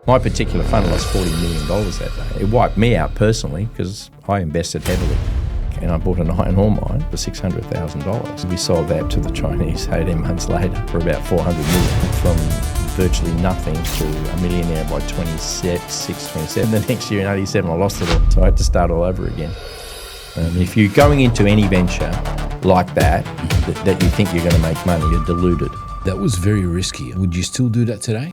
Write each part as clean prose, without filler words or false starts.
My particular fund lost $40 million that day. It wiped me out personally because I invested heavily. And I bought an iron ore mine for $600,000. We sold that to the Chinese 18 months later for about $400 million, from virtually nothing to a millionaire by 27. The next year in 87, I lost it all. So I had to start all over again. If you're going into any venture like that you think you're going to make money, you're deluded. That was very risky. Would you still do that today?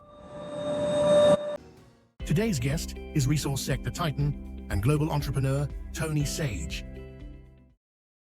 Today's guest is resource sector titan and global entrepreneur Tony Sage.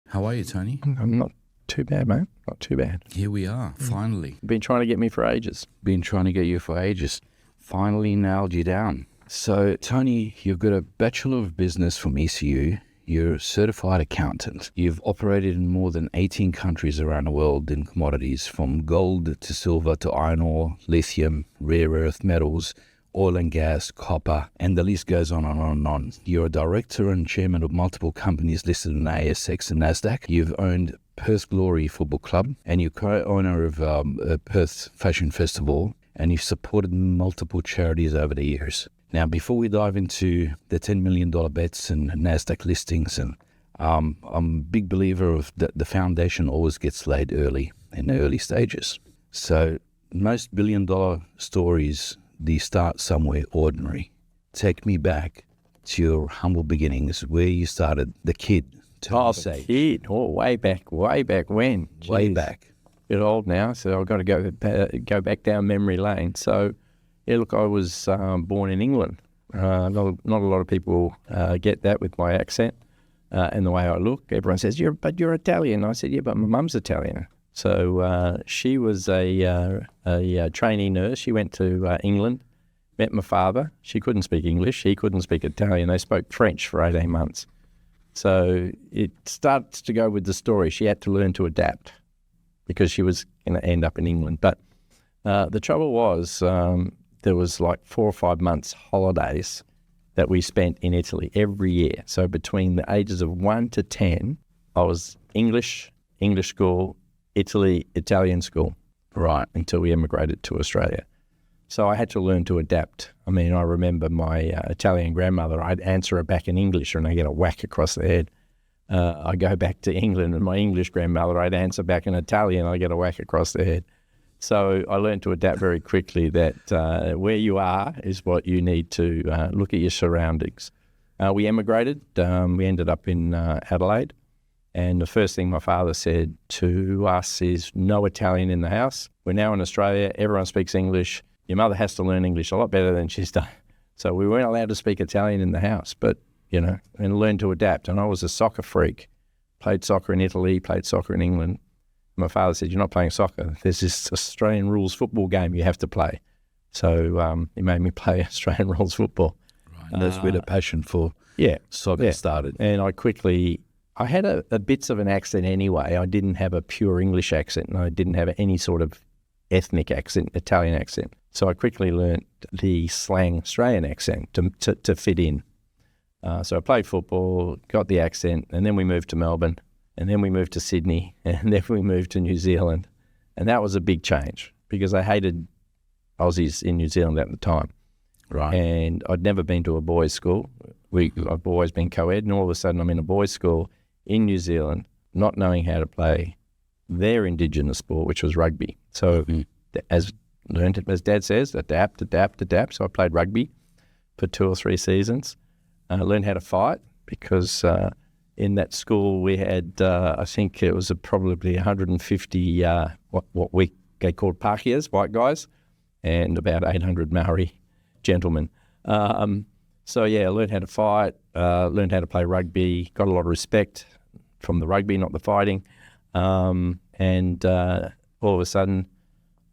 How are you, Tony? I'm not too bad, mate. Not too bad. Here we are, finally. Been trying to get me for ages. Been trying to get you for ages. Finally nailed you down. So, Tony, you've got a Bachelor of Business from ECU. You're a certified accountant. You've operated in more than 18 countries around the world in commodities, from gold to silver to iron ore, lithium, rare earth metals, oil and gas, copper, and the list goes on and on and on. You're a director and chairman of multiple companies listed in ASX and Nasdaq. You've owned Perth Glory Football Club, and you're co-owner of Perth Fashion Festival, and you've supported multiple charities over the years. Now, before we dive into the $10 million bets and Nasdaq listings, and I'm a big believer of the foundation always gets laid early, in the early stages. So most billion-dollar stories, they start somewhere ordinary. Take me back to your humble beginnings, where you started, the kid. The kid. Oh, way back when. Jeez. Way back. A bit old now, so I've got to go back down memory lane. So, yeah, look, I was born in England. Not a lot of people get that with my accent and the way I look. Everyone says, but you're Italian. I said, yeah, but my mum's Italian. So she was a trainee nurse. She went to England, met my father. She couldn't speak English. He couldn't speak Italian. They spoke French for 18 months. So it starts to go with the story. She had to learn to adapt because she was going to end up in England. But the trouble was there was like 4 or 5 months holidays that we spent in Italy every year. So between the ages of 1 to 10, I was English school, Italy, Italian school, right, until we emigrated to Australia. So I had to learn to adapt. I mean, I remember my Italian grandmother, I'd answer her back in English and I get a whack across the head. I go back to England and my English grandmother, I'd answer back in Italian, I get a whack across the head. So I learned to adapt very quickly that where you are is what you need to look at your surroundings. We emigrated. We ended up in Adelaide. And the first thing my father said to us is, no Italian in the house. We're now in Australia. Everyone speaks English. Your mother has to learn English a lot better than she's done. So we weren't allowed to speak Italian in the house, but, and learn to adapt. And I was a soccer freak. Played soccer in Italy, played soccer in England. My father said, you're not playing soccer. There's this Australian rules football game you have to play. So he made me play Australian rules football. Right. And that's where the passion for soccer started. And I had a bits of an accent anyway. I didn't have a pure English accent, and I didn't have any sort of ethnic accent, Italian accent. So I quickly learnt the slang Australian accent to fit in. So I played football, got the accent, and then we moved to Melbourne, and then we moved to Sydney, and then we moved to New Zealand. And that was a big change because I hated Aussies in New Zealand at the time. Right. And I'd never been to a boys' school. I've always been co-ed, and all of a sudden I'm in a boys' school in New Zealand, not knowing how to play their indigenous sport, which was rugby. So as Dad says, adapt. So I played rugby for 2 or 3 seasons. I learned how to fight because in that school we had, I think it was probably 150 what they called Pākehās, white guys, and about 800 Maori gentlemen. So I learned how to fight, learned how to play rugby, got a lot of respect from the rugby, not the fighting. And all of a sudden,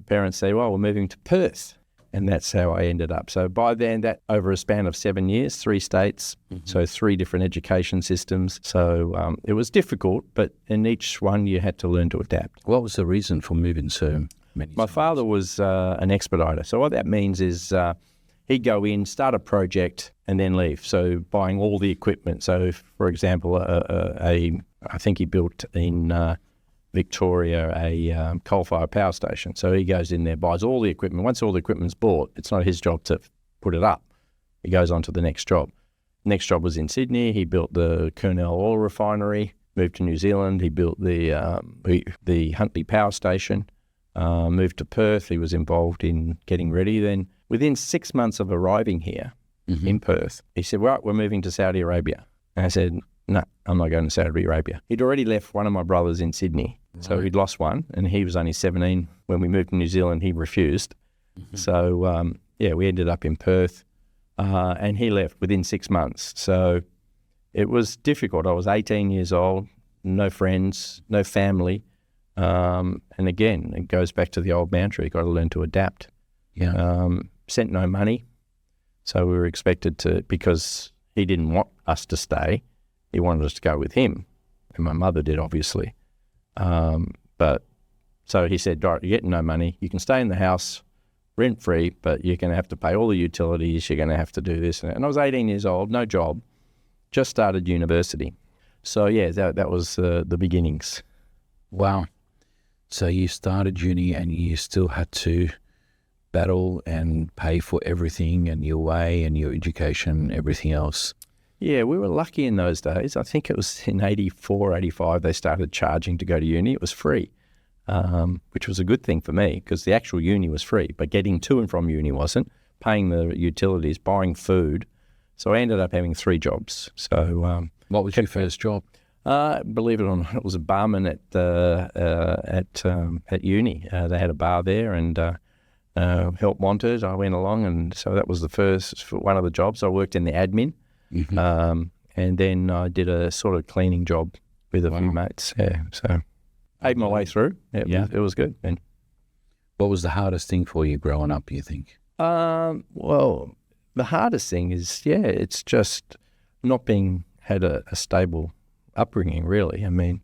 parents say, well, we're moving to Perth. And that's how I ended up. So by then, that over a span of 7 years, 3 states, so 3 different education systems. So it was difficult, but in each one, you had to learn to adapt. What was the reason for moving so many times? My father was an expediter. So what that means is he'd go in, start a project, and then leave. So buying all the equipment. So, for example, I think he built in Victoria a coal-fired power station. So he goes in there, buys all the equipment. Once all the equipment's bought, it's not his job to put it up. He goes on to the next job. Next job was in Sydney. He built the Kurnell oil refinery. Moved to New Zealand. He built the Huntley power station. Moved to Perth. He was involved in getting ready. Then within 6 months of arriving here in Perth, he said, right, we're moving to Saudi Arabia. And I said, no, I'm not going to Saudi Arabia. He'd already left one of my brothers in Sydney. Right. So he'd lost one, and he was only 17. When we moved to New Zealand, he refused. So, we ended up in Perth, and he left within 6 months. So it was difficult. I was 18 years old, no friends, no family. And again, it goes back to the old mantra, you've got to learn to adapt. Yeah. Sent no money. So we were expected to, because he didn't want us to stay, he wanted us to go with him. And my mother did, obviously. But so he said, right, you're getting no money. You can stay in the house rent-free, but you're going to have to pay all the utilities. You're going to have to do this. And I was 18 years old, no job, just started university. So, yeah, that was the beginnings. Wow. So you started uni and you still had to battle and pay for everything and your way and your education, everything else. Yeah, we were lucky in those days. I think it was in 84, 85, they started charging to go to uni. It was free, which was a good thing for me because the actual uni was free, but getting to and from uni wasn't, paying the utilities, buying food. So I ended up having 3 jobs. So what was your first job? Believe it or not, it was a barman at uni. They had a bar there, and help wanted. I went along, and so that was the first one of the jobs. I worked in the admin, and then I did a sort of cleaning job with a few mates. Yeah, so ate my way through. It was good. And what was the hardest thing for you growing up, you think? Well, the hardest thing is, it's just not had a stable upbringing, really. I mean,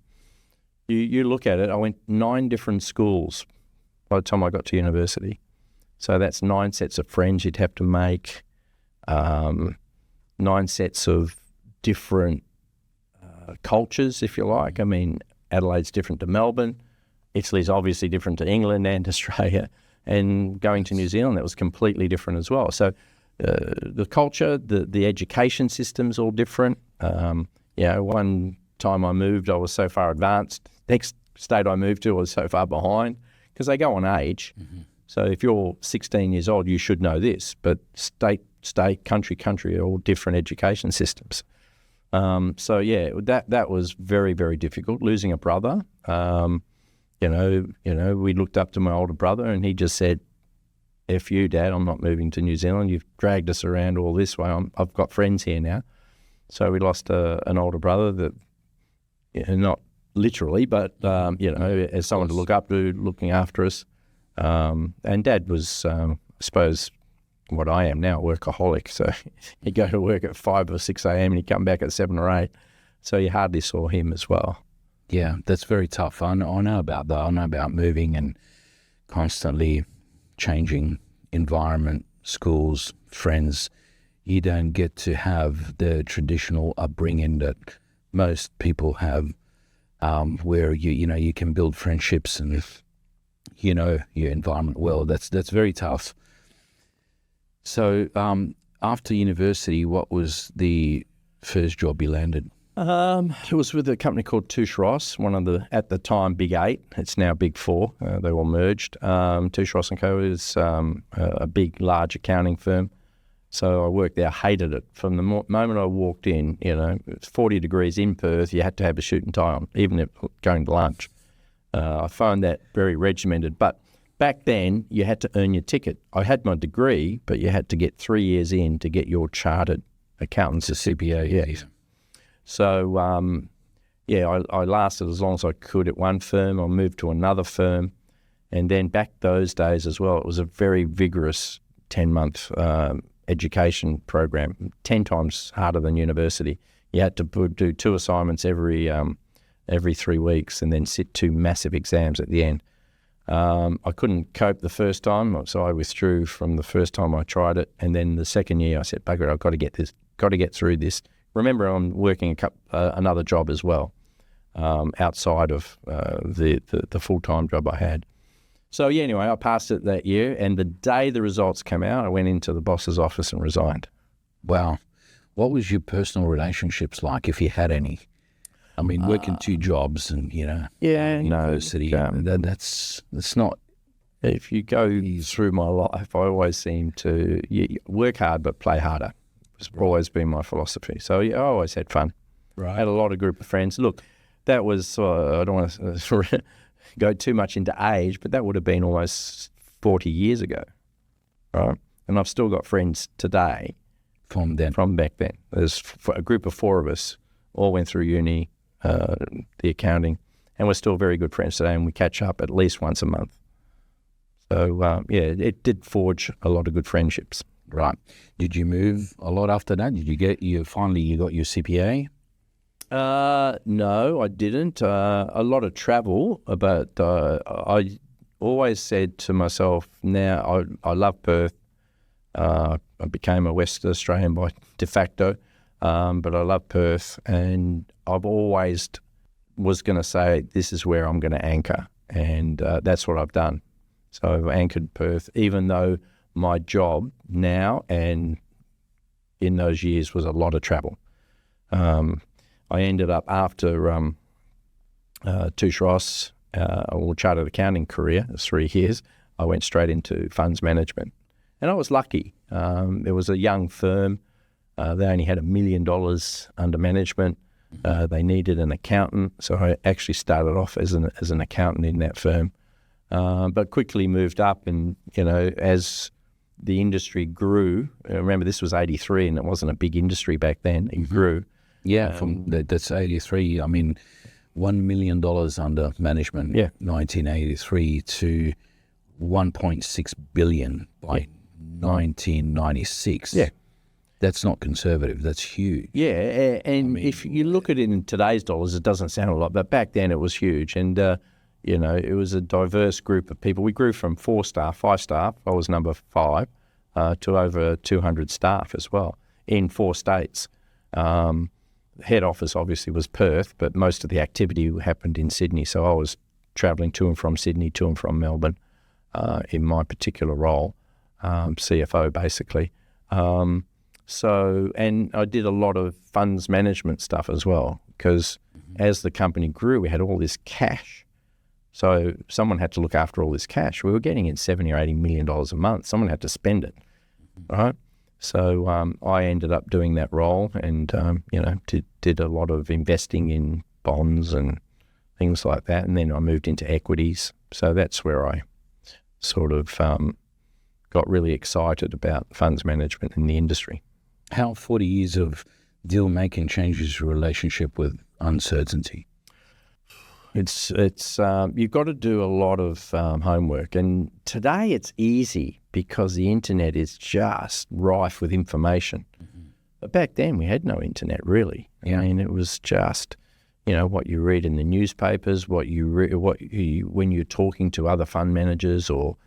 you look at it, I went 9 different schools by the time I got to university. So that's 9 sets of friends you'd have to make, 9 sets of different cultures, if you like. I mean, Adelaide's different to Melbourne. Italy's obviously different to England and Australia. And going to New Zealand, that was completely different as well. So the culture, the education system's all different. One time I moved, I was so far advanced. Next state I moved to, I was so far behind because they go on age. So if you're 16 years old, you should know this. But state, country are all different education systems. That was very, very difficult. Losing a brother, we looked up to my older brother, and he just said, "F you, Dad, I'm not moving to New Zealand. You've dragged us around all this way. I've got friends here now." So we lost an older brother that, not literally, but, as someone to look up to, looking after us. And Dad was, I suppose, what I am now, a workaholic. So he'd go to work at 5 or 6 a.m. and he'd come back at 7 or 8. So you hardly saw him as well. Yeah, that's very tough. I know about that. I know about moving and constantly changing environment, schools, friends. You don't get to have the traditional upbringing that most people have, where you can build friendships and your environment well. That's very tough. So after university, what was the first job you landed? It was with a company called Touche Ross, one of the, at the time, Big 8. It's now Big 4. They were merged. Touche Ross & Co. is a big, large accounting firm. So I worked there, hated it. From the moment I walked in, it's 40 degrees in Perth, you had to have a suit and tie on, even if going to lunch. I found that very regimented. But back then, you had to earn your ticket. I had my degree, but you had to get 3 years in to get your chartered accountant's CPA. Yeah. So, I lasted as long as I could at one firm. I moved to another firm. And then back those days as well, it was a very vigorous 10-month education program, 10 times harder than university. You had to do 2 assignments every 3 weeks and then sit 2 massive exams at the end. I couldn't cope the first time, so I withdrew from the first time I tried it. And then the second year I said, bugger it, I've got to get this, got to get through this. Remember, I'm working another job as well, outside of the full-time job I had. So yeah, anyway, I passed it that year, and the day the results came out, I went into the boss's office and resigned. Wow. What was your personal relationships like, if you had any? I mean, working 2 jobs and, university, that's not... If you go through my life, I always seem to work hard but play harder. It's always been my philosophy. So yeah, I always had fun. Right. I had a lot of group of friends. Look, that was, I don't want to go too much into age, but that would have been almost 40 years ago, right? And I've still got friends today From back then. There's a group of 4 of us, all went through uni, the accounting, and we're still very good friends today, and we catch up at least once a month. So, it did forge a lot of good friendships. Right. Did you move a lot after that? Did you got your CPA? No, I didn't. A lot of travel, but I always said to myself, now I love Perth. I became a West Australian by de facto, but I love Perth, and I've always was going to say, this is where I'm going to anchor, and that's what I've done. So I've anchored Perth, even though my job now and in those years was a lot of travel. I ended up after Touche or chartered accounting career, 3 years, I went straight into funds management. And I was lucky. It was a young firm. They only had $1 million under management. They needed an accountant. So I actually started off as an accountant in that firm, but quickly moved up. And, as the industry grew, remember this was 83 and it wasn't a big industry back then. It grew. Yeah, that's 83. I mean, $1 million under management, 1983 to 1.6 billion by 1996. Yeah. That's not conservative. That's huge. Yeah, and if you look at it in today's dollars, it doesn't sound a lot, but back then it was huge. And, it was a diverse group of people. We grew from 5 staff, I was number 5, to over 200 staff as well in 4 states. Head office obviously was Perth, but most of the activity happened in Sydney. So I was travelling to and from Sydney, to and from Melbourne in my particular role, CFO basically. And I did a lot of funds management stuff as well, because as the company grew, we had all this cash. So someone had to look after all this cash. We were getting in $70 or $80 million a month. Someone had to spend it, right? So I ended up doing that role and, did a lot of investing in bonds and things like that. And then I moved into equities. So that's where I sort of got really excited about funds management in the industry. How 40 years of deal making changes your relationship with uncertainty? It's you've got to do a lot of homework, and today it's easy because the internet is just rife with information. But back then we had no internet really. Yeah. I mean, it was just what you read in the newspapers, when you're talking to other fund managers or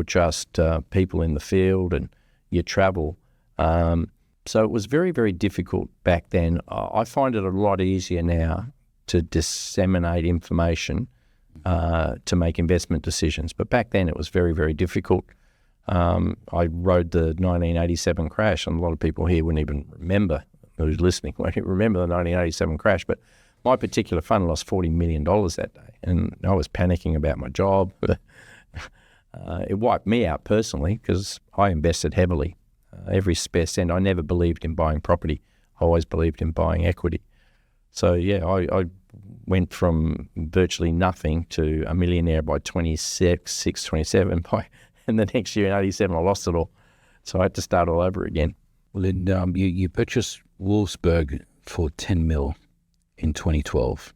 just people in the field, and you travel. So it was very, very difficult back then. I find it a lot easier now to disseminate information to make investment decisions. But back then it was very, very difficult. I rode the 1987 crash, and a lot of people here wouldn't even remember, who's listening, won't remember the 1987 crash. But my particular fund lost $40 million that day, and I was panicking about my job. It wiped me out personally because I invested heavily. Every spare cent. I never believed in buying property. I always believed in buying equity. So, yeah, I went from virtually nothing to a millionaire by 27. And the next year in 87, I lost it all. So I had to start all over again. Well, then you purchased Wolfsburg for 10 mil in 2012.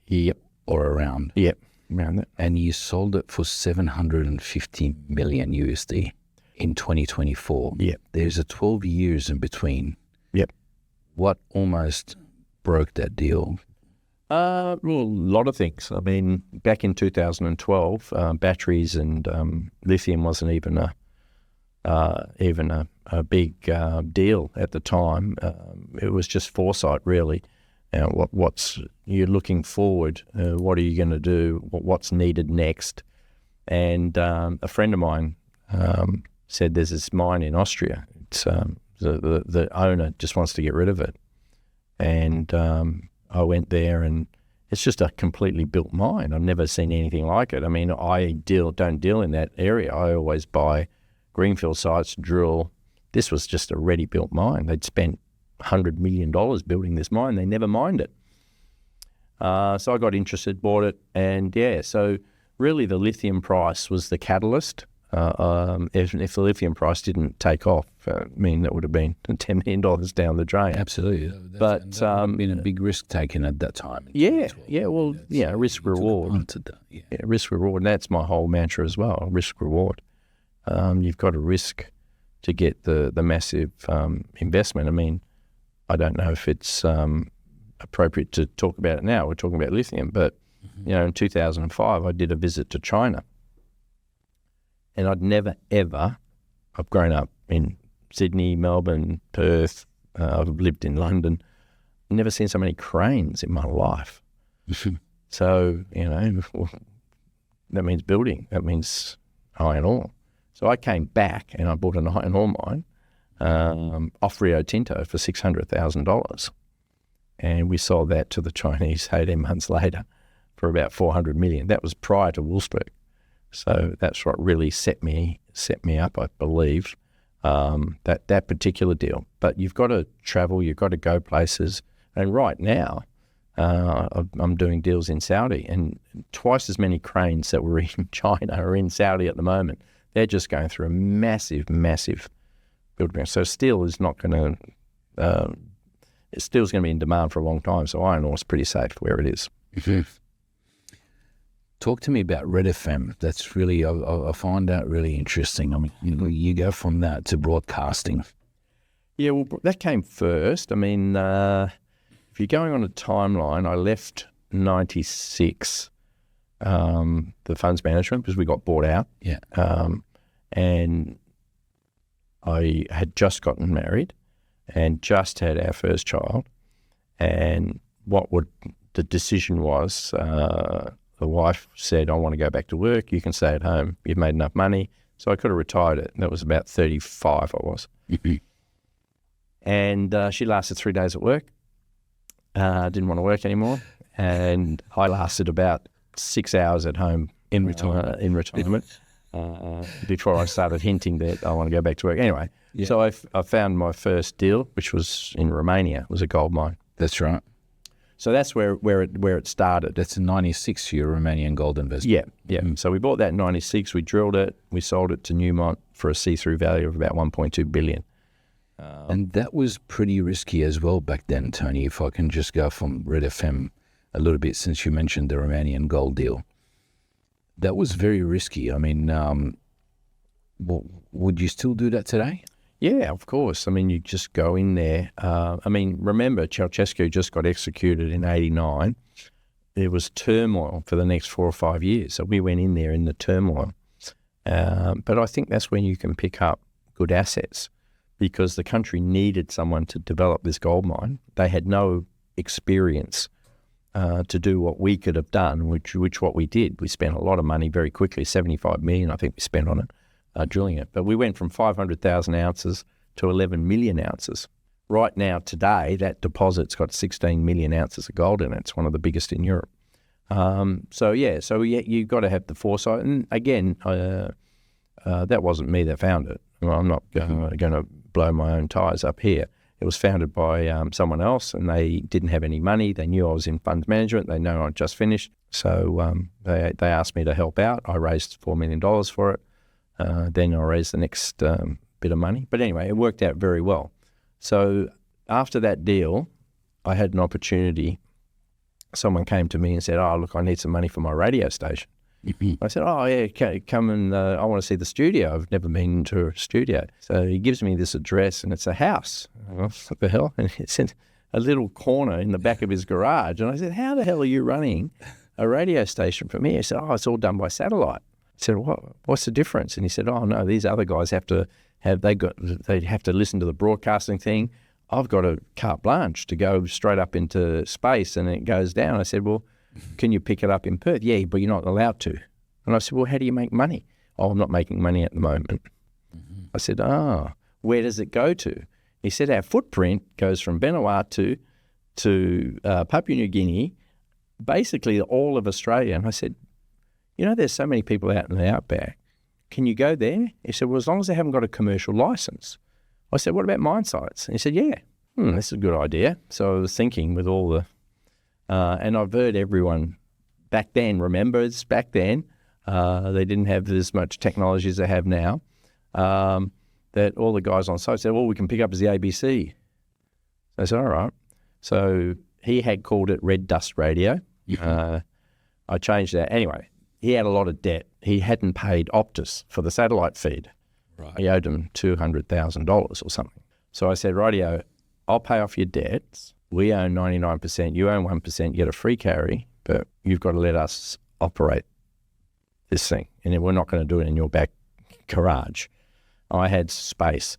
Yep. Or around. Yep, around that. And you sold it for 750 million USD in 2024. Yep. There's a 12 years in between. Yep. What almost broke that deal? Well, a lot of things. I mean, back in 2012, batteries and lithium wasn't even a big deal at the time. It was just foresight, really. What's you're looking forward? What are you going to do? What's needed next? And a friend of mine said there's this mine in Austria. It's the owner just wants to get rid of it. And I went there, and it's just a completely built mine. I've never seen anything like it. I mean, I don't deal in that area. I always buy greenfield sites, drill. This was just a ready-built mine. They'd spent $100 million building this mine. They never mined it. So I got interested, bought it, and so really the lithium price was the catalyst. If the lithium price didn't take off, that would have been $10 million down the drain. Absolutely. That would have been a big risk taken at that time. Risk reward. Risk reward. And that's my whole mantra as well, risk reward. You've got to risk to get the massive investment. I mean, I don't know if it's appropriate to talk about it now. We're talking about lithium, but in 2005, I did a visit to China. And I'd never, ever, I've grown up in Sydney, Melbourne, Perth, I've lived in London, never seen so many cranes in my life. So, that means building, that means iron ore. So I came back and I bought an iron ore mine off Rio Tinto for $600,000. And we sold that to the Chinese 18 months later for about $400 million. That was prior to Wolfsburg. So that's what really set me up, I believe, that particular deal. But you've got to travel, you've got to go places. And right now, I'm doing deals in Saudi, and twice as many cranes that were in China are in Saudi at the moment. They're just going through a massive, massive build. So steel is not going to, steel's going to be in demand for a long time. So iron ore is pretty safe where it is. Talk to me about Red FM. That's really, I find that really interesting. I mean, you go from that to broadcasting. Yeah, well, that came first. I mean, if you're going on a timeline, I left 96, the funds management, because we got bought out. Yeah. And I had just gotten married and just had our first child. And the decision was, the wife said, I want to go back to work. You can stay at home. You've made enough money. So I could have retired it. That was about 35 I was. And she lasted 3 days at work. Didn't want to work anymore. And I lasted about 6 hours at home in retirement before I started hinting that I want to go back to work. Anyway, so I found my first deal, which was in Romania. It was a gold mine. That's right. So that's where it started. That's in 96, your Romanian gold investment. Yeah. So we bought that in 96. We drilled it. We sold it to Newmont for a see-through value of about $1.2 billion. And that was pretty risky as well back then, Tony, if I can just go from Red FM a little bit, since you mentioned the Romanian gold deal. That was very risky. I mean, would you still do that today? Yeah, of course. I mean, you just go in there. Remember, Ceausescu just got executed in 89. There was turmoil for the next 4 or 5 years. So we went in there in the turmoil. But I think that's when you can pick up good assets, because the country needed someone to develop this gold mine. They had no experience to do what we could have done, which what we did. We spent a lot of money very quickly, $75 million I think we spent on it. Drilling it. But we went from 500,000 ounces to 11 million ounces. Right now, today, that deposit's got 16 million ounces of gold in it. It's one of the biggest in Europe. You've got to have the foresight. And again, that wasn't me that found it. I'm not going to blow my own tires up here. It was founded by someone else, and they didn't have any money. They knew I was in funds management. They know I'd just finished. So they asked me to help out. I raised $4 million for it. Then I raised the next bit of money. But anyway, it worked out very well. So after that deal, I had an opportunity. Someone came to me and said, oh, look, I need some money for my radio station. I said, oh, yeah, come and I want to see the studio. I've never been to a studio. So he gives me this address, and it's a house. What the hell? And it's in a little corner in the back of his garage. And I said, how the hell are you running a radio station from here? He said, oh, it's all done by satellite. I said, what's the difference? And he said, oh, no, these other guys have to listen to the broadcasting thing. I've got a carte blanche to go straight up into space, and it goes down. I said, well, can you pick it up in Perth? Yeah, but you're not allowed to. And I said, well, how do you make money? Oh, I'm not making money at the moment. I said, where does it go to? He said, our footprint goes from Vanuatu to Papua New Guinea, basically all of Australia. And I said, there's so many people out in the outback. Can you go there? He said, well, as long as they haven't got a commercial license. I said, what about mine sites? And he said, yeah, this is a good idea. So I was thinking with all the, and I've heard everyone back then, remembers back then, they didn't have as much technology as they have now, that all the guys on site said, all we can pick up is the ABC. So I said, all right. So he had called it red dust radio. I changed that. Anyway, he had a lot of debt. He hadn't paid Optus for the satellite feed. Right. He owed him $200,000 or something. So I said, rightio, I'll pay off your debts. We own 99%. You own 1%. You get a free carry, but you've got to let us operate this thing. And we're not going to do it in your back garage. I had space.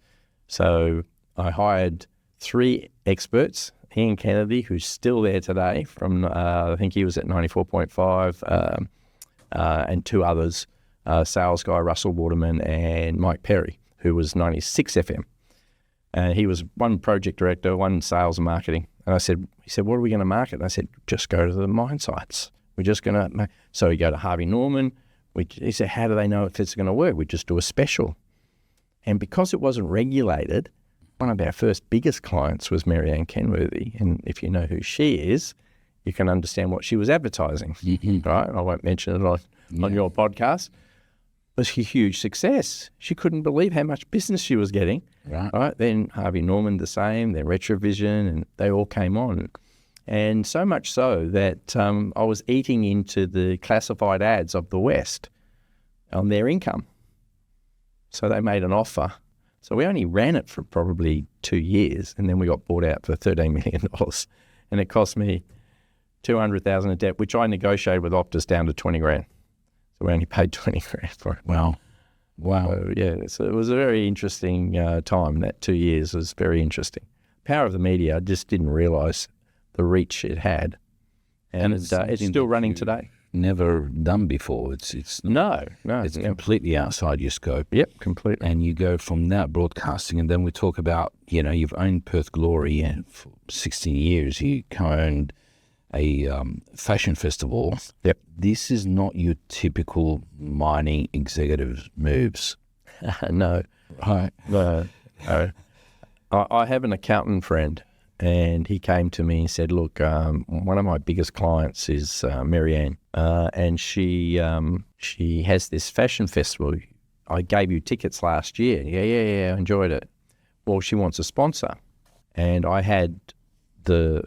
So I hired 3 experts. Ian Kennedy, who's still there today from, I think he was at 94.5, and 2 others, sales guy, Russell Waterman, and Mike Perry, who was 96 FM. And he was one project director, one sales and marketing. And he said, what are we going to market? And I said, just go to the mine sites. We're just going to, so we go to Harvey Norman. He said, how do they know if it's going to work? We just do a special. And because it wasn't regulated, one of our first biggest clients was Marianne Kenworthy. And if you know who she is, you can understand what she was advertising, right? I won't mention it on your podcast. It was a huge success. She couldn't believe how much business she was getting. Right. Then Harvey Norman the same, then Retrovision, and they all came on. And so much so that I was eating into the classified ads of the West on their income. So they made an offer. So we only ran it for probably 2 years, and then we got bought out for $13 million. And it cost me $200,000 of debt, which I negotiated with Optus down to $20,000. So we only paid $20,000 for it. Wow. So, so it was a very interesting time. That 2 years was very interesting. Power of the media, I just didn't realise the reach it had. And it's still running today. Never done before. It's completely outside your scope. Yep, completely. And you go from that broadcasting, and then we talk about, you've owned Perth Glory, and for 16 years you co-owned a fashion festival. Yep. This is not your typical mining executive moves. No. Right. No. I have an accountant friend, and he came to me and said, look, one of my biggest clients is Marianne, and she has this fashion festival. I gave you tickets last year. Yeah, I enjoyed it. Well, she wants a sponsor. And I had the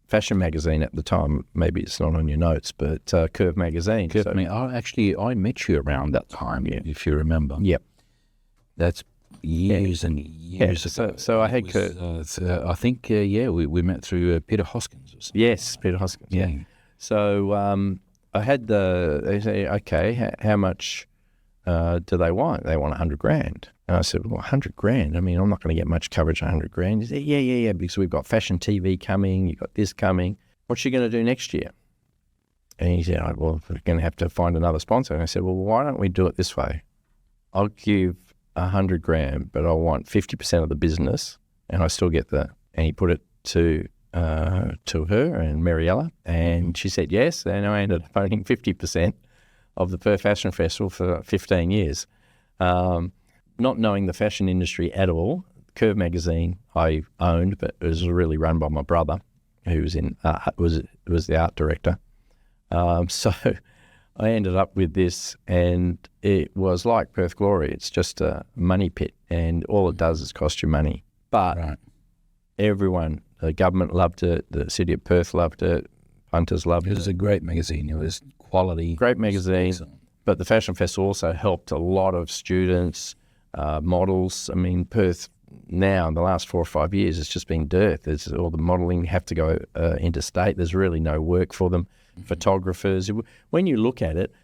fashion magazine at the time, maybe it's not on your notes, but Curve magazine. I met you around that time, if you remember. Yep. That's years and years ago. So I had Curve. I think, we met through Peter Hoskins or something. Yes, Peter Hoskins. Yeah. So I had they say, okay, how much do they want? They want $100,000. And I said, well, $100,000? I mean, I'm not going to get much coverage on $100,000. He said, yeah, because we've got fashion TV coming, you've got this coming. What's she going to do next year? And he said, well, we're going to have to find another sponsor. And I said, well, why don't we do it this way? I'll give $100,000, but I want 50% of the business, and I still get the. And he put it to her and Mariella, and she said yes. And I ended up owning 50% of the Perth Fashion Festival for 15 years. Not knowing the fashion industry at all. Curve magazine I owned, but it was really run by my brother, who was was the art director. So I ended up with this, and it was like Perth Glory. It's just a money pit, and all it does is cost you money. But everyone, the government loved it, the city of Perth loved it, punters loved it. It was a great magazine. It was quality. Great magazine. But the Fashion Festival also helped a lot of students, models. I mean, Perth now in the last 4 or 5 years, it's just been dearth. There's all the modelling have to go interstate. There's really no work for them. Photographers. When you look at it,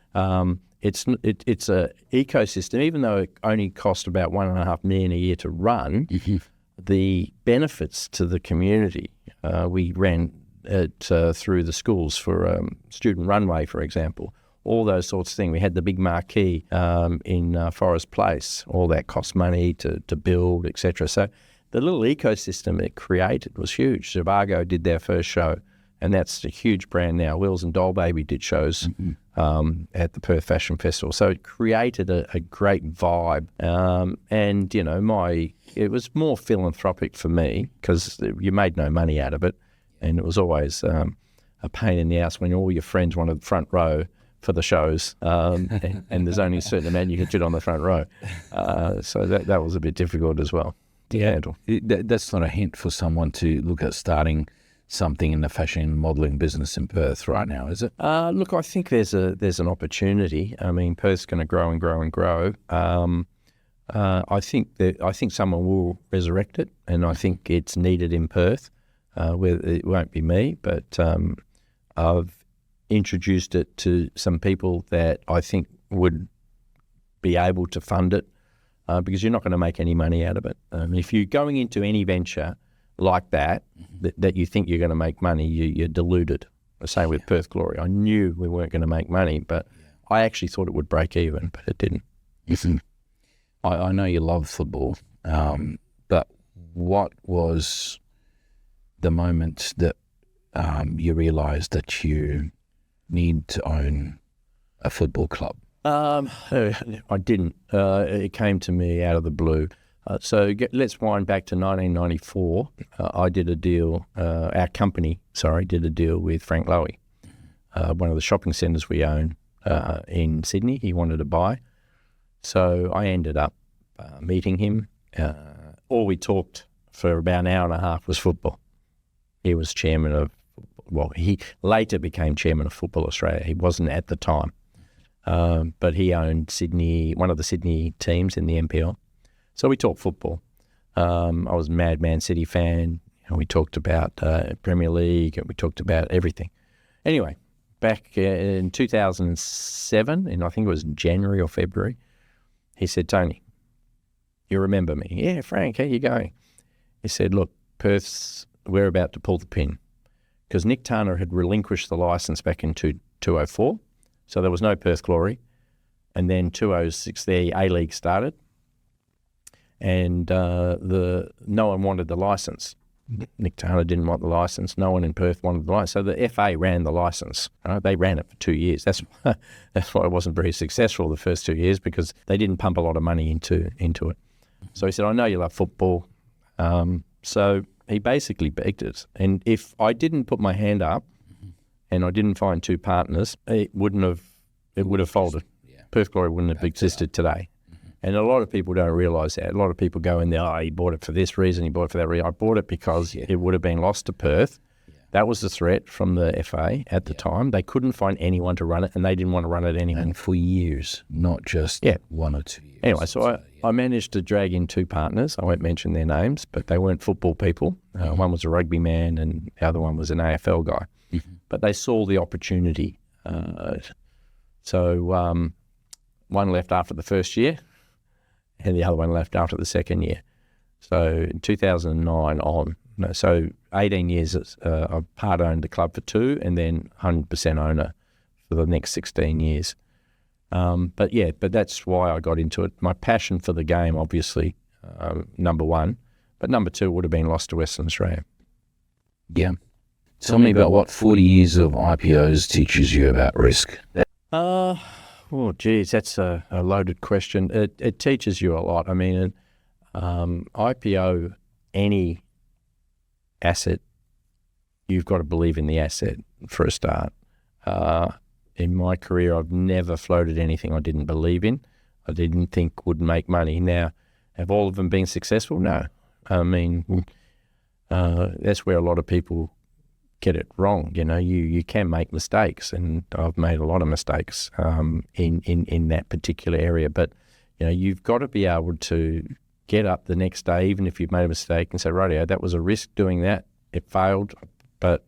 it's a ecosystem. Even though it only cost about $1.5 million a year to run, the benefits to the community. We ran it through the schools for student runway, for example. all those sorts of things. We had the big marquee in Forest Place. All that cost money to build, etc. So the little ecosystem it created was huge. Zhivago did their first show, and that's a huge brand now. Wills and Dollbaby did shows at the Perth Fashion Festival. So it created a great vibe. And, you know, it was more philanthropic for me because you made no money out of it. And it was always a pain in the ass when all your friends wanted the front row for the shows, and there's only a certain amount you could fit on the front row. So that was a bit difficult as well to handle. That's not a hint for someone to look at starting something in the fashion modelling business in Perth right now, is it? Look, I think there's an opportunity. I mean, Perth's going to grow and grow and grow. I think someone will resurrect it, and I think it's needed in Perth. It won't be me, but I've introduced it to some people that I think would be able to fund it, because you're not going to make any money out of it. If you're going into any venture like that you think you're going to make money, you're deluded. The same with Perth Glory. I knew we weren't going to make money, but I actually thought it would break even, but it didn't. I know you love football, but what was the moment that you realised that you need to own a football club? I didn't. It came to me out of the blue. Let's wind back to 1994. I did a deal, our company, did a deal with Frank Lowy, one of the shopping centres we own in Sydney. He wanted to buy. So I ended up meeting him. All we talked for about an hour and a half was football. He was chairman of, he later became chairman of Football Australia. He wasn't at the time. But he owned Sydney, one of the Sydney teams in the NPL. So we talked football. I was a mad Man City fan. And we talked about Premier League, and we talked about everything. Anyway, back in 2007, and I think it was January or February, he said, "Tony, you remember me?" "Yeah, Frank, how you going?" He said, "Look, we're about to pull the pin." Because Nick Turner had relinquished the licence back in 2004, so there was no Perth Glory. And then 2006, the A-League started, and no one wanted the licence. Nick Turner didn't want the licence. No one in Perth wanted the licence. So the FA ran the licence. They ran it for 2 years. That's why it wasn't very successful the first 2 years, because they didn't pump a lot of money into it. So he said, "I know you love football." So he basically begged it. And if I didn't put my hand up and I didn't find two partners, it would have folded. Perth Glory wouldn't have existed today. And a lot of people don't realise that. A lot of people go in there, he bought it for this reason, he bought it for that reason. I bought it because it would have been lost to Perth. That was the threat from the FA at the time. They couldn't find anyone to run it, and they didn't want to run it anyway. And for years, not just 1 or 2 years. Anyway, so I managed to drag in two partners. I won't mention their names, but they weren't football people. One was a rugby man and the other one was an AFL guy. But they saw the opportunity. So one left after the first year and the other one left after the second year. So in 2009 on, so 18 years, I part-owned the club for 2 and then 100% owner for the next 16 years. But that's why I got into it. My passion for the game, obviously, number one, but number 2 would have been lost to Western Australia. Yeah. Tell me about what 40 years of IPOs teaches you about risk. That's a loaded question. It teaches you a lot. I mean, IPO any asset, you've got to believe in the asset for a start. In my career, I've never floated anything I didn't believe in, I didn't think would make money. Now, have all of them been successful? No. I mean, that's where a lot of people get it wrong. You can make mistakes, and I've made a lot of mistakes in that particular area. But, you've got to be able to get up the next day, even if you've made a mistake, and say, rightio, that was a risk doing that. It failed, but,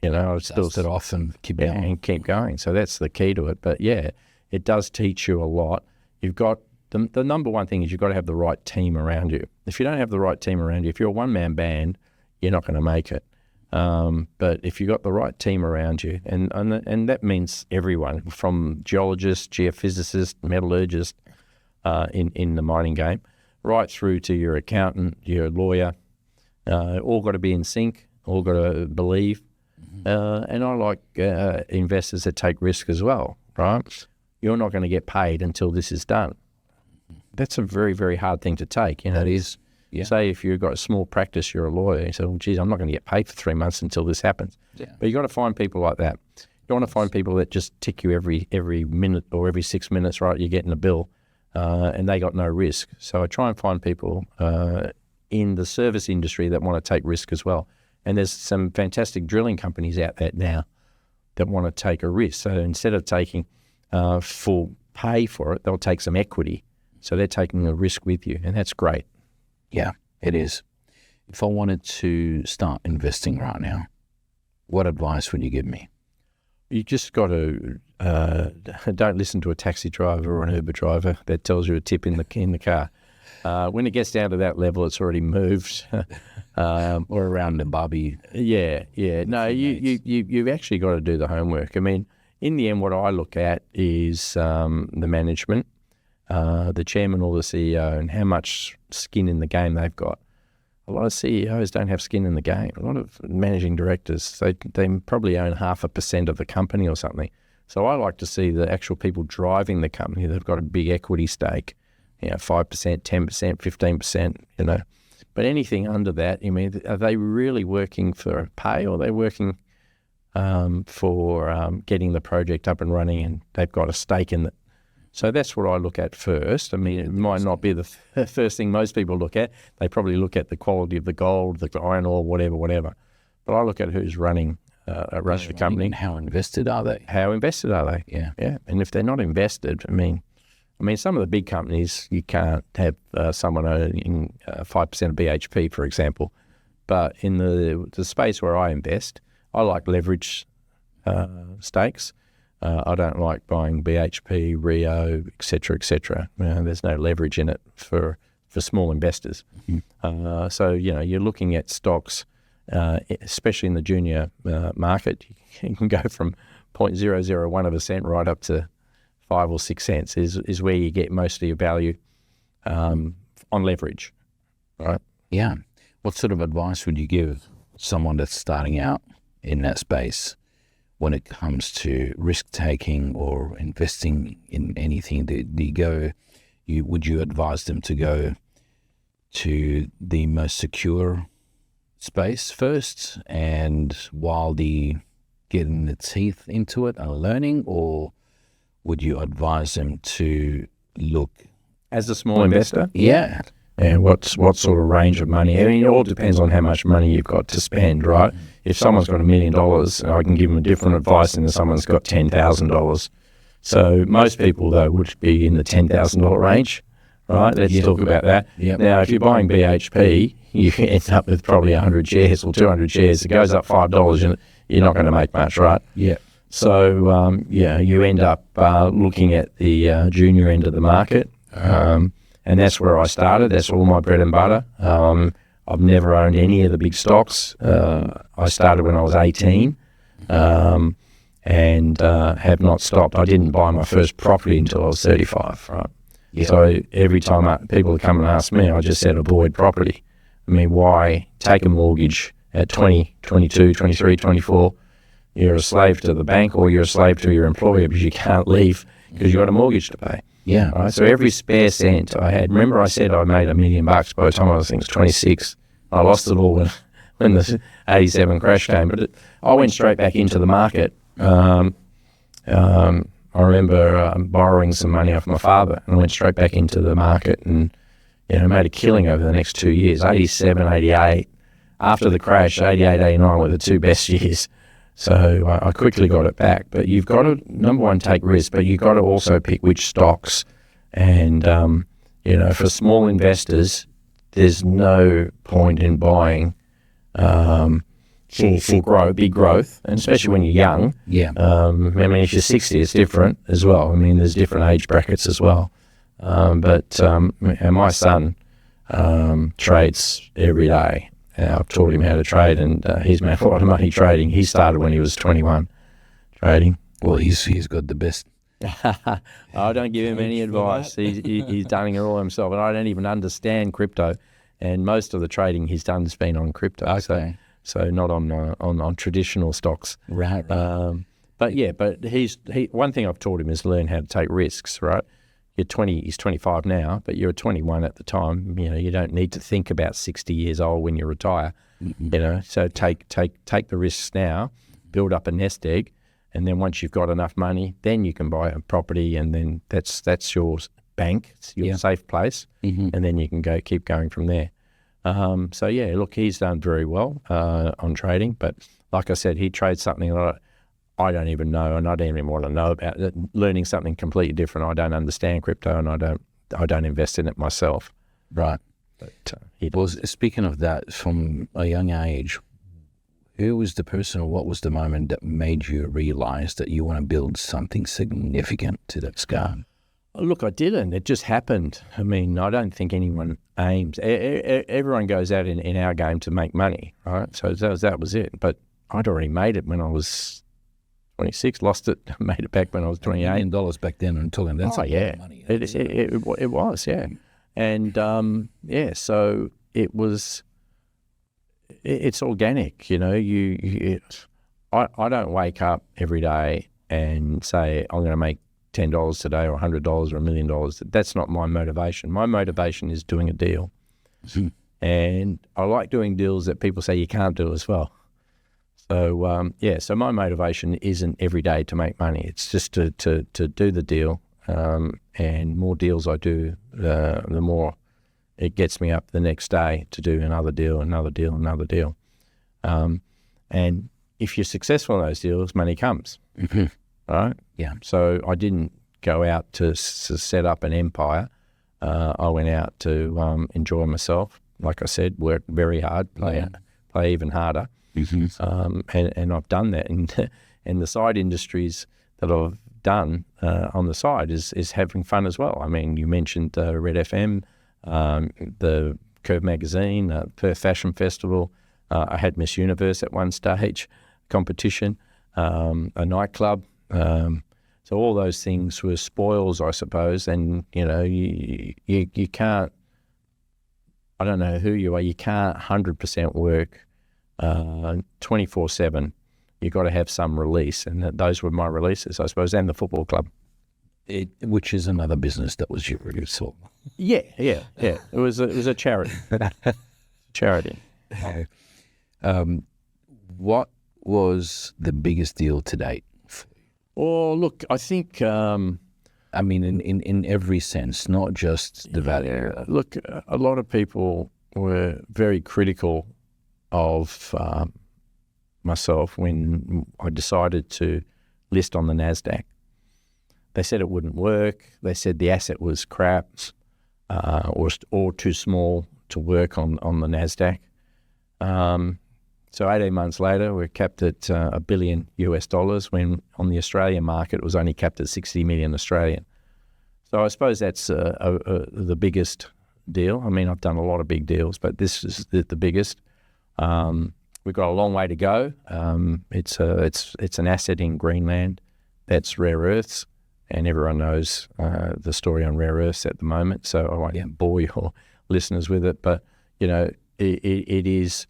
I still dust it off and keep going. And keep going. So that's the key to it. But, it does teach you a lot. You've got the number one thing is you've got to have the right team around you. If you don't have the right team around you, if you're a one-man band, you're not going to make it. But if you've got the right team around you, and that means everyone from geologists, geophysicists, metallurgists in the mining game, right through to your accountant, your lawyer, all got to be in sync, all got to believe. And I like investors that take risk as well, right? You're not going to get paid until this is done. That's a very, very hard thing to take. That is. Yeah. Say if you've got a small practice, you're a lawyer, you say, well, geez, I'm not going to get paid for 3 months until this happens. Yeah. But you've got to find people like that. You want to find people that just tick you every minute or every 6 minutes, right? You're getting a bill, and they got no risk. So I try and find people in the service industry that want to take risk as well. And there's some fantastic drilling companies out there now that want to take a risk. So instead of taking full pay for it, they'll take some equity. So they're taking a risk with you, and that's great. Yeah, it is. If I wanted to start investing right now, what advice would you give me? You just got to don't listen to a taxi driver or an Uber driver that tells you a tip in the car. When it gets down to that level, it's already moved. Or around the barbie. Yeah. No, you've actually got to do the homework. I mean, in the end, what I look at is the management, the chairman or the CEO, and how much skin in the game they've got. A lot of CEOs don't have skin in the game. A lot of managing directors, they probably own 0.5% of the company or something. So I like to see the actual people driving the company. They've got a big equity stake, 5%, 10%, 15%, But anything under that, are they really working for pay, or are they working for getting the project up and running, and they've got a stake in it? So that's what I look at first. I mean, it might not be the first thing most people look at. They probably look at the quality of the gold, the iron ore, whatever. But I look at who's running the company. And how invested are they? How invested are they? Yeah. And if they're not invested, I mean, some of the big companies, you can't have someone owning 5% of BHP, for example. But in the space where I invest, I like leverage stakes. I don't like buying BHP, Rio, et cetera. There's no leverage in it for small investors. Mm-hmm. So, you're looking at stocks, especially in the junior market. You can go from 0.001 of a cent right up to 5 or 6 cents is where you get most of your value on leverage, right? Yeah. What sort of advice would you give someone that's starting out in that space when it comes to risk-taking or investing in anything? Would you advise them to go to the most secure space first, and while getting the teeth into it and learning, or would you advise them to look as a small investor? Yeah. And what sort of range of money? I mean, it all depends on how much money you've got to spend, right? If someone's got $1 million, I can give them a different advice than if someone's got $10,000. So most people, though, would be in the $10,000 range, right? Let's talk about that. Yep. Now, if you're buying BHP, you end up with probably 100 shares or 200 shares. It goes up $5, and you're not going to make much, right? Yeah. So, you end up looking at the junior end of the market. And that's where I started. That's all my bread and butter. I've never owned any of the big stocks. I started when I was 18 and have not stopped. I didn't buy my first property until I was 35, right? Yeah. So every time people come and ask me, I just said avoid property. I mean, why take a mortgage at 20, 22, 23, 24? You're a slave to the bank, or you're a slave to your employer because you can't leave because you've got a mortgage to pay. Yeah. Right? So every spare cent I had, remember I said I made $1 million by the time I was 26. I lost it all when the 87 crash came, but I went straight back into the market. I remember borrowing some money off my father, and I went straight back into the market and made a killing over the next 2 years, 87, 88. After the crash, 88, 89 were the two best years. So I quickly got it back. But you've got to, number one, take risks, but you've got to also pick which stocks. And, for small investors, there's no point in buying for big growth, and especially when you're young. Yeah. If you're 60, it's different as well. I mean, there's different age brackets as well. But my son trades every day. I've taught him how to trade, and he's made a lot of money trading. He started when he was 21 trading. Well, he's got the best. I don't give him any advice. He's done it all himself, and I don't even understand crypto. And most of the trading he's done has been on crypto, Okay. so not on traditional stocks. Right. But one thing I've taught him is learn how to take risks. Right, you're 20. He's 25 now, but you're 21 at the time. You don't need to think about 60 years old when you retire. So take the risks now, build up a nest egg. And then once you've got enough money, then you can buy a property, and then that's your bank, it's your safe place, and then you can keep going from there. So look, he's done very well on trading, but like I said, he trades something that I don't even know, and I don't even want to know about it. Learning something completely different. I don't understand crypto, and I don't invest in it myself. Right. But Speaking of that, from a young age, who was the person, or what was the moment that made you realize that you want to build something significant to that scale? Look, I didn't. It just happened. I mean, I don't think anyone aims. Everyone goes out in our game to make money, right? So that was it. But I'd already made it when I was 26, lost it, made it back when I was 28. $1 million back then, and talking that's a lot of money. It was, yeah. And, so it was... It's organic, I don't wake up every day and say, I'm going to make $10 today or $100 or $1 million. That's not my motivation. My motivation is doing a deal. And I like doing deals that people say you can't do as well. So, so my motivation isn't every day to make money. It's just to do the deal. And more deals I do, the more it gets me up the next day to do another deal. And if you're successful in those deals, money comes, right? Yeah. So I didn't go out to set up an empire. I went out to enjoy myself. Like I said, work very hard, play even harder. And I've done that. And the side industries that I've done on the side is having fun as well. I mean, you mentioned Red FM, the Curve magazine, Perth Fashion Festival. I had Miss Universe at one stage, competition, a nightclub. So all those things were spoils, I suppose. And you can't. I don't know who you are. You can't 100% work 24/7. You've got to have some release, and those were my releases, I suppose, and the football club. Which is another business that was your so. Yeah. It was a charity. Charity. What was the biggest deal to date? Oh, look, I think. I mean, in every sense, not just the value. Look, a lot of people were very critical of myself when I decided to list on the Nasdaq. They said it wouldn't work. They said the asset was crap or too small to work on the Nasdaq. So 18 months later, we're capped at $1 billion when on the Australian market it was only capped at 60 million Australian. So I suppose that's the biggest deal. I mean, I've done a lot of big deals, but this is the biggest. We've got a long way to go. It's an asset in Greenland that's rare earths, and everyone knows the story on rare earths at the moment. So I won't bore your listeners with it, but it is.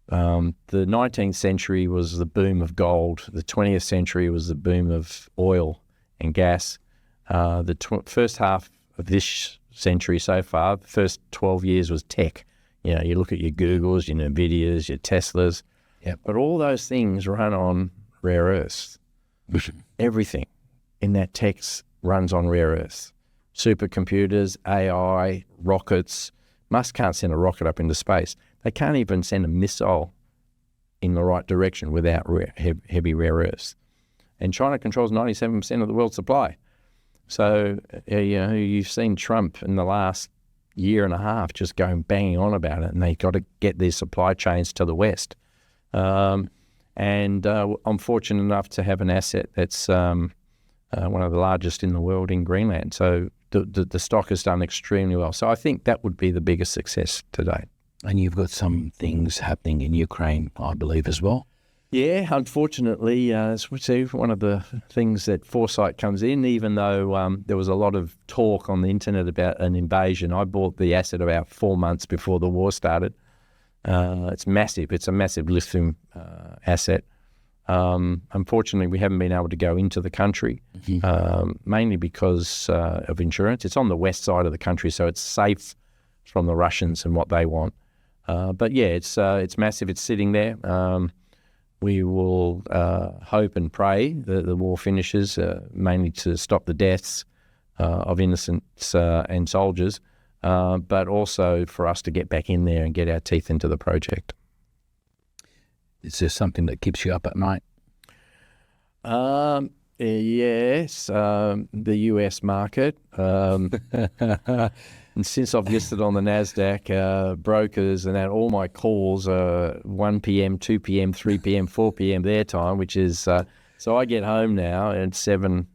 The 19th century was the boom of gold. The 20th century was the boom of oil and gas. The first half of this century so far, the first 12 years was tech. You look at your Googles, your Nvidias, your Teslas. Yep. But all those things run on rare earths. Everything in that tech runs on rare earths. Supercomputers, AI, rockets. Musk can't send a rocket up into space. They can't even send a missile in the right direction without heavy rare earths. And China controls 97% of the world's supply. So, you've seen Trump in the last year and a half just banging on about it, and they've got to get their supply chains to the West. I'm fortunate enough to have an asset that's one of the largest in the world in Greenland. So the stock has done extremely well. So I think that would be the biggest success to date. And you've got some things happening in Ukraine, I believe, as well. Yeah, unfortunately, one of the things that foresight comes in, even though there was a lot of talk on the internet about an invasion. I bought the asset about 4 months before the war started. It's massive. It's a massive lithium asset. Unfortunately, we haven't been able to go into the country, mainly because of insurance. It's on the west side of the country, so it's safe from the Russians and what they want. But yeah, it's massive. It's sitting there. We will hope and pray that the war finishes, mainly to stop the deaths of innocents and soldiers, but also for us to get back in there and get our teeth into the project. Is there something that keeps you up at night? Yes, the US market. And since I've listed on the Nasdaq, brokers and that, all my calls are 1 p.m., 2 p.m., 3 p.m., 4 p.m. their time, which is, so I get home now at 7,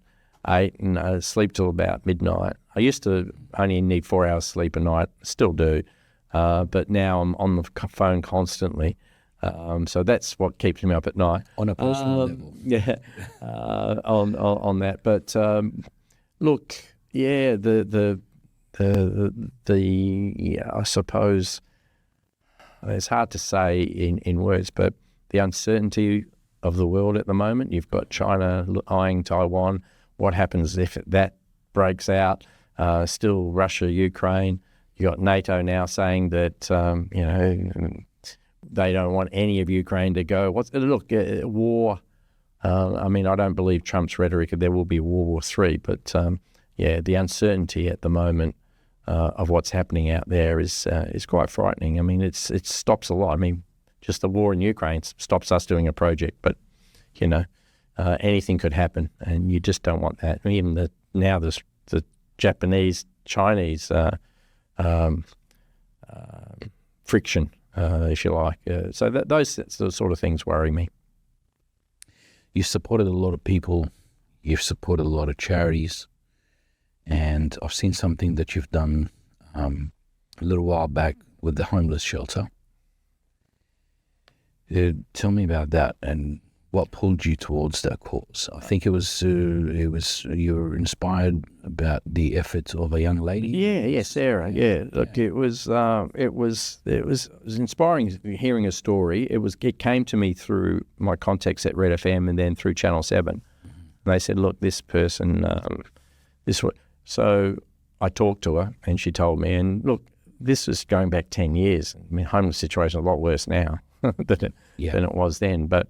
8 and sleep till about midnight. I used to only need 4 hours sleep a night, still do, but now I'm on the phone constantly. So that's what keeps me up at night. On a personal level. Yeah, on that. But look, yeah, I suppose it's hard to say in words, but the uncertainty of the world at the moment. You've got China eyeing Taiwan. What happens if that breaks out? Still Russia, Ukraine. You got NATO now saying that they don't want any of Ukraine to go. War. I mean, I don't believe Trump's rhetoric that there will be World War III, but yeah, the uncertainty at the moment of what's happening out there is quite frightening. I mean, it stops a lot. I mean, just the war in Ukraine stops us doing a project, but anything could happen, and you just don't want that. Even the Japanese, Chinese friction, if you like. So those sort of things worry me. You've supported a lot of people. You've supported a lot of charities. And I've seen something that you've done a little while back with the homeless shelter. Tell me about that and what pulled you towards that cause. I think it was you were inspired about the efforts of a young lady. Yeah, Sarah. Yeah, look, it was inspiring hearing a story. It came to me through my contacts at Red FM and then through Channel 7. And they said, look, this person, So I talked to her and she told me, and look, this was going back 10 years. I mean, homeless situation is a lot worse now than it was then. But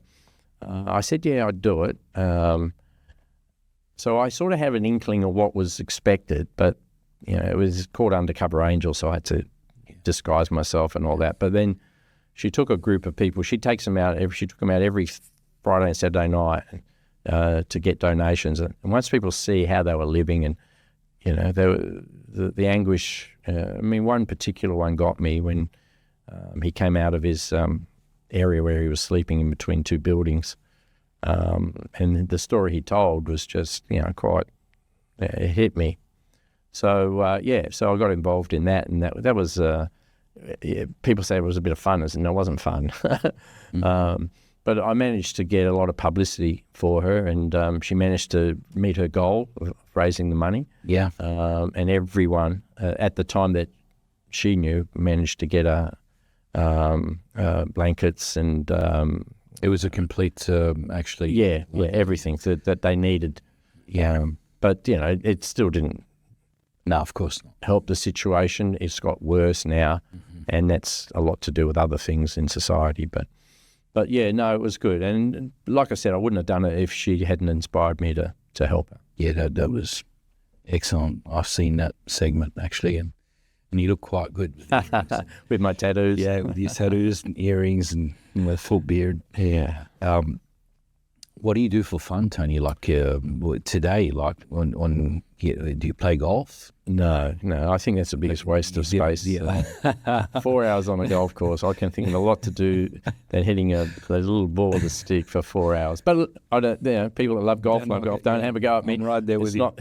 I said, yeah, I'd do it. So I sort of have an inkling of what was expected, but it was called Undercover Angel, so I had to disguise myself and all that. But then she took a group of people. She took them out every Friday and Saturday night to get donations. And once people see how they were living and the anguish. I mean, one particular one got me when he came out of his area where he was sleeping in between two buildings, and the story he told was just quite it hit me. So so I got involved in that, and that was people say it was a bit of fun. And it wasn't fun. But I managed to get a lot of publicity for her, and she managed to meet her goal of raising the money. Yeah. And everyone at the time that she knew managed to get blankets and it was a complete actually. Yeah, everything that they needed. Yeah. But it still didn't. No, of course not. Help the situation. It's got worse now, and that's a lot to do with other things in society, But yeah, no, it was good. And like I said, I wouldn't have done it if she hadn't inspired me to help her. Yeah, that was excellent. I've seen that segment actually, and you look quite good. With my tattoos. Yeah, with your tattoos and earrings and with a full beard. Yeah. What do you do for fun, Tony? Like today, like do you play golf? No. I think that's the biggest waste of space. 4 hours on a golf course. I can think of a lot to do than hitting a little ball with a stick for 4 hours. But I don't. People that love golf don't have a go at me. I'm right there with you.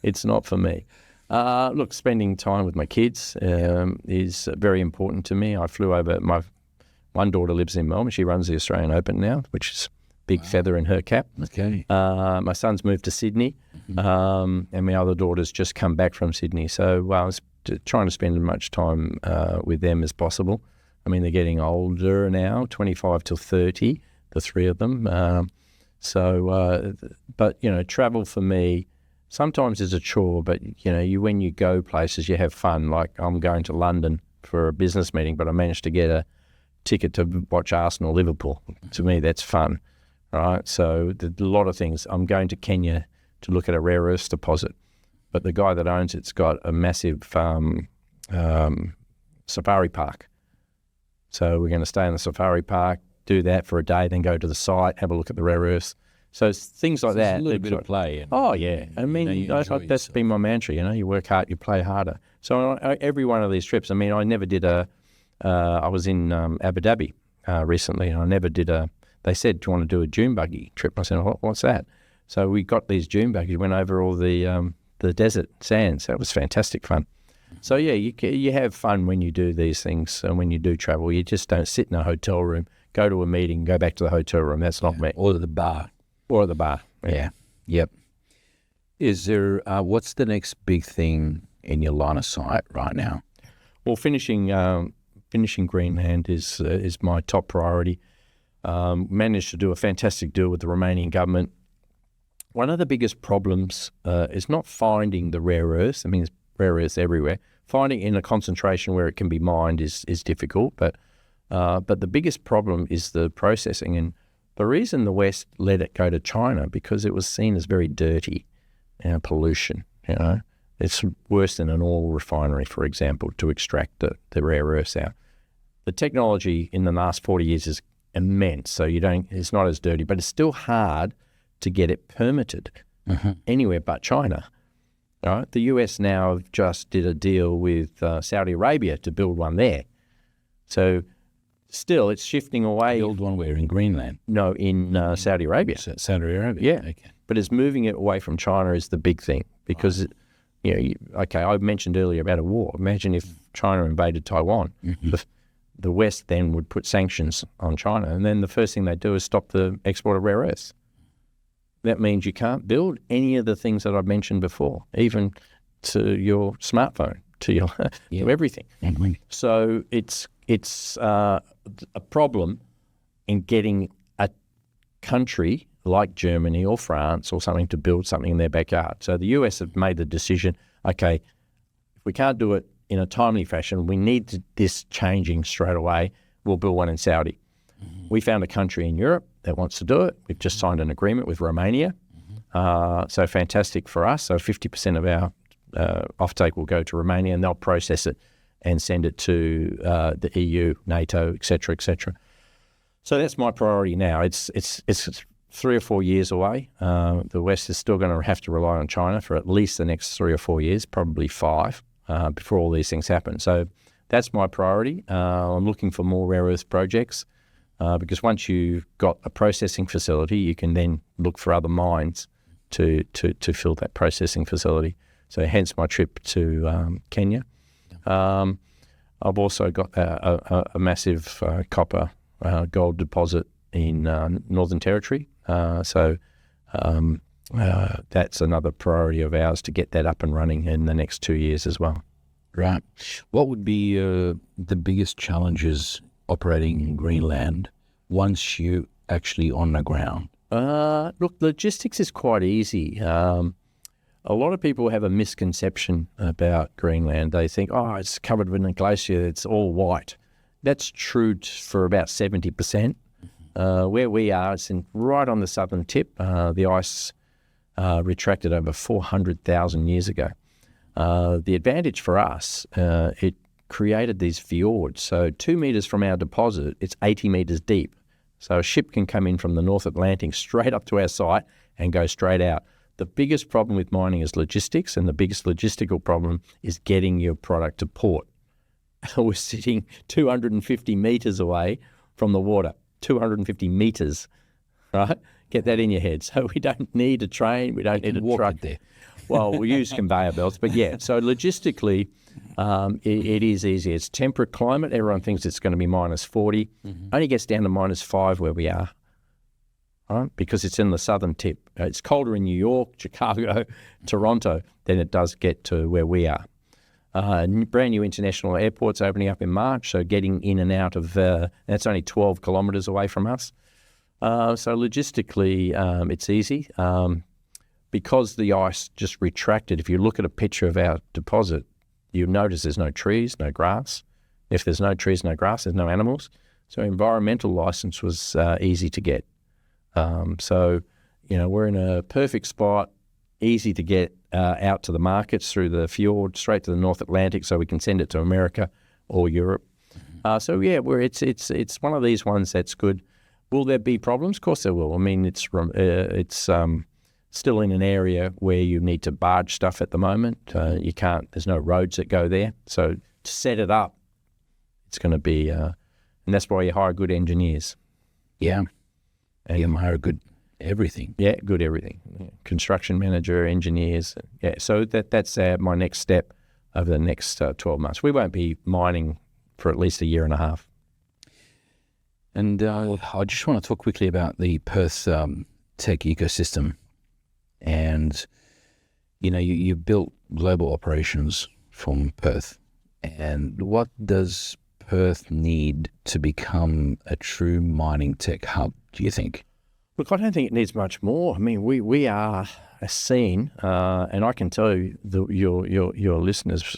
It's not for me. Look, spending time with my kids is very important to me. I flew over. My one daughter lives in Melbourne. She runs the Australian Open now, which is a big feather in her cap. Okay. My son's moved to Sydney, and my other daughter's just come back from Sydney. So I was trying to spend as much time with them as possible. I mean, they're getting older now, 25 to 30, the three of them. But, travel for me sometimes is a chore, but, when you go places, you have fun. Like I'm going to London for a business meeting, but I managed to get a ticket to watch Arsenal-Liverpool. To me, that's fun, right? So a lot of things. I'm going to Kenya to look at a rare earths deposit, but the guy that owns it's got a massive safari park. So we're going to stay in the safari park, do that for a day, then go to the site, have a look at the rare earths. So things like that. A little bit of play. Oh, yeah. I mean, that's been my mantra, you work hard, you play harder. So every one of these trips, I mean, I never did I was in Abu Dhabi recently, and I never did they said, do you want to do a dune buggy trip? I said, what's that? So we got these dune buggies, went over all the desert sands. That was fantastic fun. So, yeah, you have fun when you do these things, and when you do travel. You just don't sit in a hotel room, go to a meeting, go back to the hotel room. That's not me. Or the bar. Or the bar. Yeah. Yep. Is there, what's the next big thing in your line of sight right now? Well, finishing Greenland is my top priority. Managed to do a fantastic deal with the Romanian government. One of the biggest problems is not finding the rare earths. I mean, there's rare earths everywhere. Finding in a concentration where it can be mined is difficult, but the biggest problem is the processing. And the reason the West let it go to China, because it was seen as very dirty and pollution. It's worse than an oil refinery, for example, to extract the rare earths out. The technology in the last 40 years is immense, so it's not as dirty, but it's still hard to get it permitted anywhere but China. All right? The US now just did a deal with Saudi Arabia to build one there. So still, it's shifting away. Build one where? In Greenland? No, in Saudi Arabia. Saudi Arabia? Yeah. Okay. But it's moving it away from China is the big thing, because, I mentioned earlier about a war. Imagine if China invaded Taiwan. The West then would put sanctions on China, and then the first thing they do is stop the export of rare earths. That means you can't build any of the things that I've mentioned before, even to your smartphone, to your to everything. So it's a problem in getting a country like Germany or France or something to build something in their backyard. So the US have made the decision, okay, if we can't do it in a timely fashion, we need this changing straight away. We'll build one in Saudi. We found a country in Europe that wants to do it. We've just signed an agreement with Romania. So fantastic for us. So 50% of our offtake will go to Romania, and they'll process it and send it to the EU, NATO, et cetera, et cetera. So that's my priority now. It's 3 or 4 years away. The West is still going to have to rely on China for at least the next 3 or 4 years, probably 5, before all these things happen. So that's my priority. I'm looking for more rare earth projects because once you've got a processing facility, you can then look for other mines to fill that processing facility. So hence my trip to Kenya. I've also got a massive copper gold deposit in Northern Territory. So that's another priority of ours to get that up and running in the next 2 years as well. Right. What would be the biggest challenges operating in Greenland once you're actually on the ground? Look, logistics is quite easy. A lot of people have a misconception about Greenland. They think, it's covered with a glacier, it's all white. That's true for about 70%. Where we are, it's right on the southern tip. The ice retracted over 400,000 years ago. The advantage for us, it created these fjords. So 2 meters from our deposit, it's 80 meters deep. So a ship can come in from the North Atlantic straight up to our site and go straight out. The biggest problem with mining is logistics, and the biggest logistical problem is getting your product to port. We're sitting 250 meters away from the water, 250 meters, right? Get that in your head. So we don't need a train, we don't need a truck there. Well, we use conveyor belts, but yeah. So logistically, it is easy. It's temperate climate. Everyone thinks it's going to be minus 40. Only gets down to minus 5 where we are, right? Because it's in the southern tip. It's colder in New York, Chicago, Toronto than it does get to where we are. Brand new international airports opening up in March, so getting in and out of that's only 12 kilometres away from us. So logistically, it's easy. Because the ice just retracted, if you look at a picture of our deposit, you notice there's no trees, no grass. If there's no trees, no grass, there's no animals. So environmental license was easy to get. So, we're in a perfect spot, easy to get out to the markets through the fjord, straight to the North Atlantic, so we can send it to America or Europe. So yeah, it's one of these ones that's good. Will there be problems? Of course there will. I mean, it's still in an area where you need to barge stuff at the moment. You can't. There's no roads that go there. So to set it up, it's going to be, and that's why you hire good engineers. Yeah, and you hire good everything. Yeah, good everything. Yeah. Construction manager, engineers. Yeah, so that's my next step over the next 12 months. We won't be mining for at least a year and a half. And I just want to talk quickly about the Perth tech ecosystem. And, you built global operations from Perth. And what does Perth need to become a true mining tech hub, do you think? Look, I don't think it needs much more. I mean, we are a scene, and I can tell you, your listeners,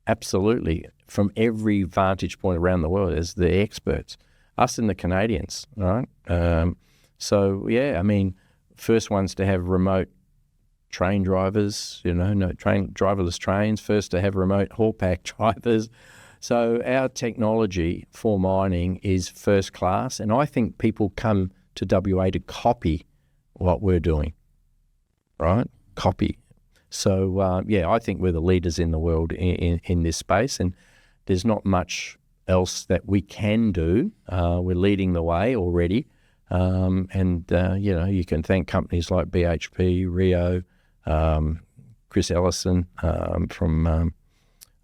absolutely, from every vantage point around the world, as the experts, us and the Canadians, right? So, yeah, I mean, first ones to have remote train drivers, driverless trains, first to have remote haul pack drivers. So our technology for mining is first class, and I think people come to WA to copy what we're doing, right? Copy. So, I think we're the leaders in the world in this space, and there's not much else that we can do. We're leading the way already. You can thank companies like BHP, Rio, Chris Ellison from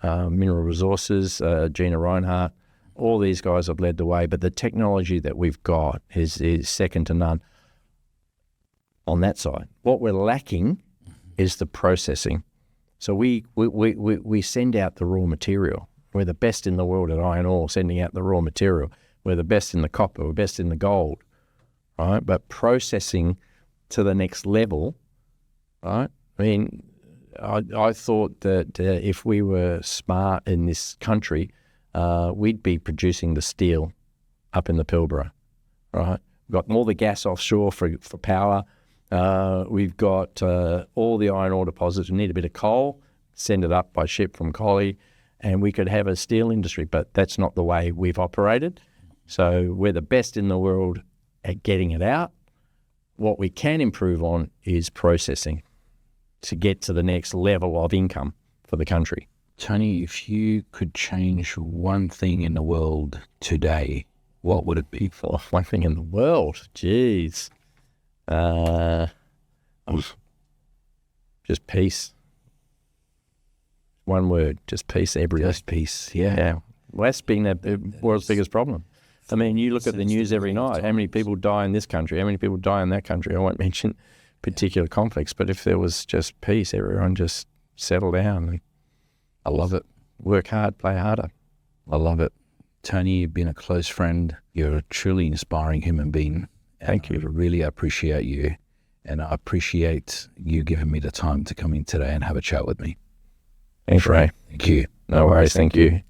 Mineral Resources, Gina Reinhardt. All these guys have led the way, but the technology that we've got is second to none on that side. What we're lacking is the processing. So we send out the raw material. We're the best in the world at iron ore, sending out the raw material. We're the best in the copper. We're best in the gold, right? But processing to the next level, right? I mean, I thought that if we were smart in this country, we'd be producing the steel up in the Pilbara, right? We've got all the gas offshore for power. We've got all the iron ore deposits. We need a bit of coal, send it up by ship from Collie, and we could have a steel industry, but that's not the way we've operated. So we're the best in the world at getting it out. What we can improve on is processing to get to the next level of income for the country. Tony, if you could change one thing in the world today, what would it be? For one thing in the world? Jeez. Just peace. One word, just peace everywhere. Just peace, yeah. Well, that's been the world's biggest problem. I mean, you look at the news every night. How many people die in this country? How many people die in that country? I won't mention particular conflicts, but if there was just peace, everyone just settle down. I love it. Work hard, play harder. I love it. Tony, you've been a close friend. You're a truly inspiring human being. Thank you. I really appreciate you, and I appreciate you giving me the time to come in today and have a chat with me. Thanks, Ray. Thank you. No worries. Thank you.